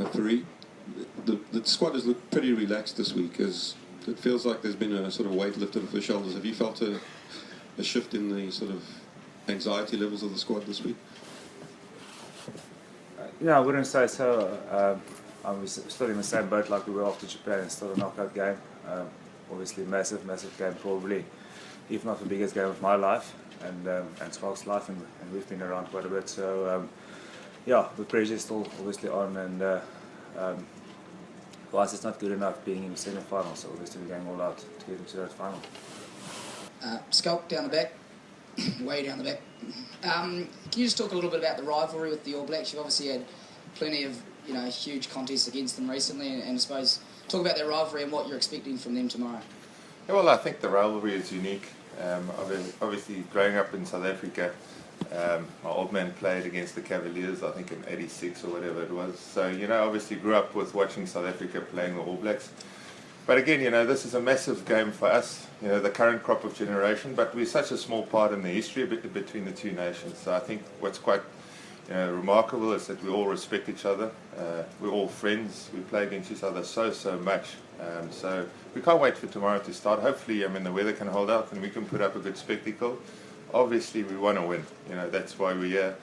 Fourie, the squad has looked pretty relaxed this week. It feels like there's been a sort of weight lifted off the shoulders. Have you felt a shift in the sort of anxiety levels of the squad this week? Yeah, I wouldn't say so. I'm still in the same boat like we were after Japan. It's still a knockout game. Obviously, massive game, probably, if not the biggest game of my life and Schalk's life, and we've been around quite a bit. So, yeah, the pressure is still obviously on, and for us, it's not good enough being in the semi-final. So, obviously, we're going all out to get into that final. Schalk down the back, way down the back. Can you just talk a little bit about the rivalry with the All Blacks? You've obviously had plenty of huge contests against them recently, and I suppose talk about their rivalry and what you're expecting from them tomorrow. Yeah, well, I think the rivalry is unique. Obviously, growing up in South Africa, my old man played against the Cavaliers, I think in '86 or whatever it was. So, obviously grew up with watching South Africa playing the All Blacks. But again, this is a massive game for us, the current crop of generation, but we're such a small part in the history between the two nations. So I think what's quite remarkable is that we all respect each other. We're all friends. We play against each other so much. So we can't wait for tomorrow to start. Hopefully, the weather can hold out and we can put up a good spectacle. Obviously, we want to win. That's why we're here.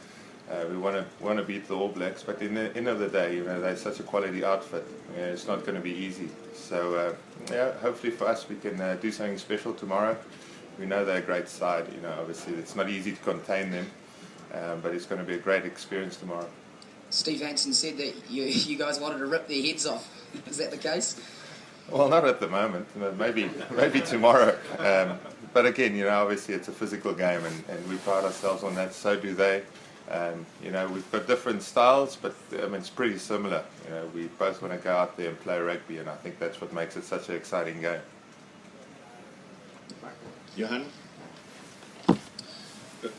We want to beat the All Blacks. But in the end of the day, they're such a quality outfit. It's not going to be easy. So hopefully for us, we can do something special tomorrow. We know they're a great side. Obviously, it's not easy to contain them. But it's going to be a great experience tomorrow. Steve Hansen said that you guys wanted to rip their heads off. Is that the case? Well, not at the moment. Maybe tomorrow. But again, obviously it's a physical game, and we pride ourselves on that. So do they. We've got different styles, but it's pretty similar. We both want to go out there and play rugby, and I think that's what makes it such an exciting game. Johann?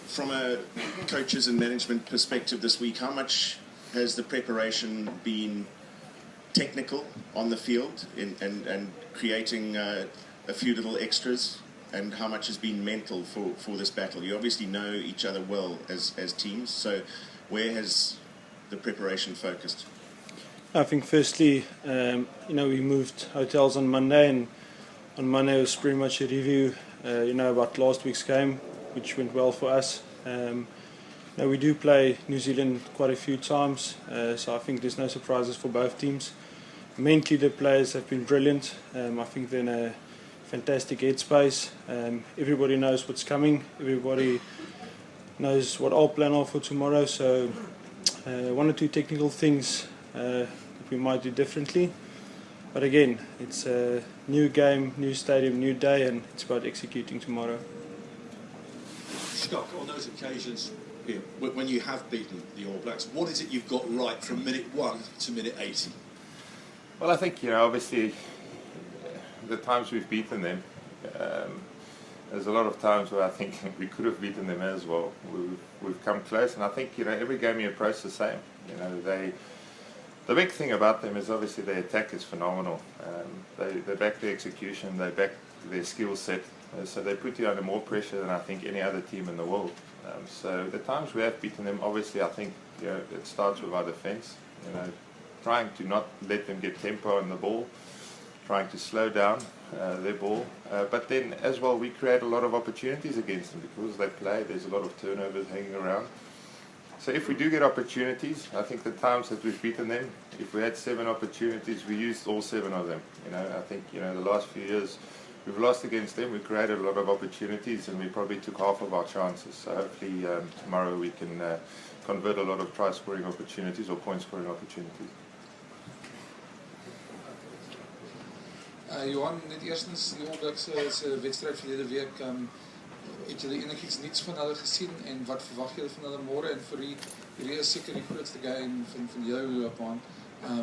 From a coaches and management perspective this week, how much has the preparation been technical on the field and creating a few little extras, and how much has been mental for this battle? You obviously know each other well as teams, so where has the preparation focused? I think firstly, we moved hotels on Monday, and on Monday it was pretty much a review, about last week's game, which went well for us. We do play New Zealand quite a few times, so I think there's no surprises for both teams. Mentally, the players have been brilliant. I think they're in a fantastic headspace. Everybody knows what's coming. Everybody knows what our plan are for tomorrow. So one or two technical things that we might do differently. But again, it's a new game, new stadium, new day, and it's about executing tomorrow. Schalk, on those occasions, when you have beaten the All Blacks, what is it you've got right from minute 1 to minute 80? Well, I think, obviously, the times we've beaten them, there's a lot of times where I think we could have beaten them as well. We've come close, and I think, every game you approach the same. The big thing about them is obviously their attack is phenomenal. They back their execution, they back their skill set. So they put you under more pressure than I think any other team in the world. So the times we have beaten them, obviously I think it starts with our defence. Trying to not let them get tempo on the ball, trying to slow down their ball. But then as well, we create a lot of opportunities against them because they play. There's a lot of turnovers hanging around. So if we do get opportunities, I think the times that we've beaten them, if we had 7 opportunities, we used all 7 of them. I think the last few years. We've lost against them, we created a lot of opportunities, and we probably took half of our chances. So hopefully tomorrow we can convert a lot of try-scoring opportunities or point-scoring opportunities. Johan, net eerstens, die All Blacks se wedstryd verlede week, het julle enigiets niets van hulle gesien en wat verwag julle van hulle môre? En vir hierdie is seker die grootste game van jou loopbaan.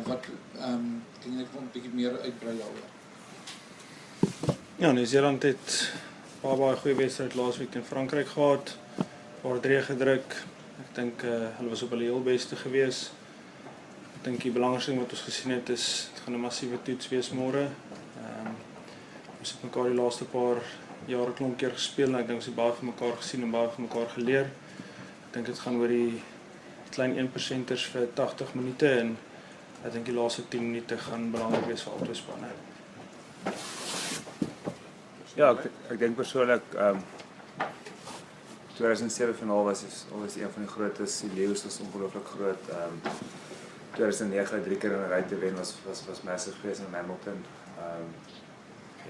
Wat kan jy net 'n bietjie meer uitbrei daaroor? Ja, New Zealand het baie goeie wedstryd laasweek in Frankryk gehad. Paar drie gedruk. Ek dink hulle was op hulle heel beste gewees. Ek dink die belangrikste ding wat ons gesien het is dit gaan 'n massiewe toets wees môre. Ons het mekaar die laaste paar jare klomp keer gespeel en ek dink ons het baie van mekaar gesien en baie van mekaar geleer. Ek dink dit gaan oor die klein 1%ers vir 80 minute en ek dink die laaste 10 minute gaan belangrik wees vir albei spanne. Ja, ek dink persoonlik 2007 finaal was een van die grootes, die leeu's was ongelooflik groot. 2009 3 keer in 'n ry te wen was massive geweest in Hamilton.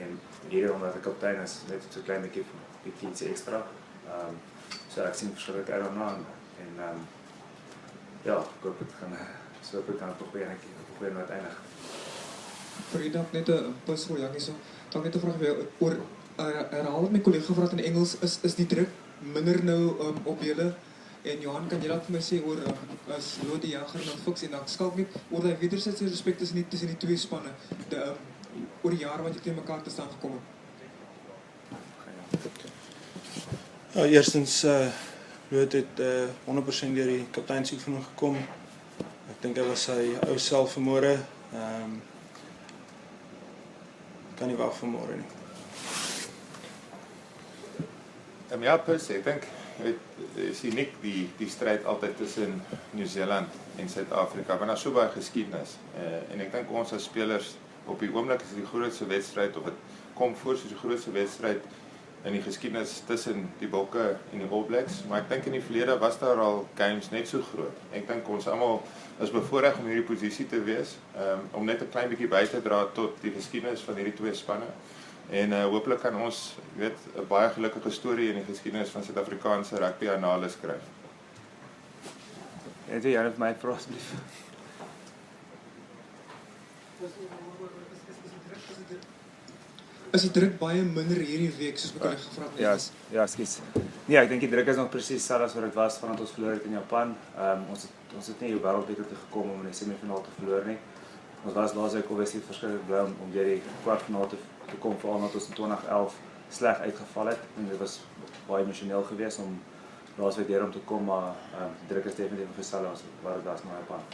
En hierdie omdat ek kaptein is, net so klein bietjie iets ekstra. So ek sien verskillend uit daarna en ja, ek hoop dit gaan so op kan op 'n goeie noot eindig. Vir dalk net 'n puzzle Janie so. Dan net 'n vraag weer oor herhaal wat my kollega gevra het in Engels, is die druk minder nou op julle? En Johan, kan jy dalk vir my sê oor as Lood de Jager en Boks en dan Schalk net oor die wederzijdse respek tussen die twee spanne, oor die jare wat jy teen mekaar te staan gekom het? Ja, eerstens, Lood het 100% deur die kapteinsoefening gekom. Ek dink hy was sy ou self vanmôre. Kan nie wag vir môre nie. Ja, persie, ek dink dit is uniek die stryd altyd tussen Nieu-Seeland en Suid-Afrika, want daar so baie geskiedenis. En ek dink ons as spelers op die oomblik is die grootste wedstryd, of dit kom voor soos die grootste wedstryd in die geskiedenis tussen die Bokke en die All Blacks, maar ek dink in die verlede was daar al games net so groot. Ek dink ons almal is bevoorreg om hierdie posisie te wees, om net 'n klein bietjie by te dra tot die geskiedenis van hierdie twee spanne. En hopelik kan ons, 'n baie gelukkige storie in die geskiedenis van Suid-Afrikaanse rugby annale skryf. Het jy Jan vir my vra asseblief? Is die druk baie minder hierdie week soos wat jy gevra het? Ja, skus. Nee, ek dink die druk is nog presies dieselfde as wat dit was vandat ons verloor het in Japan. Ons het nie die wêreldbeker te gekom om in die semifinaal te verloor nie. Ons was laasweek obviously verskriklik bly om deur die kwartfinaal te kom, veral omdat ons in 2011 sleg uitgeval het. En dit was baie emosioneel geweest om laasweek deur om te kom, maar die druk is definitief dieselfde as wat dit was in Japan.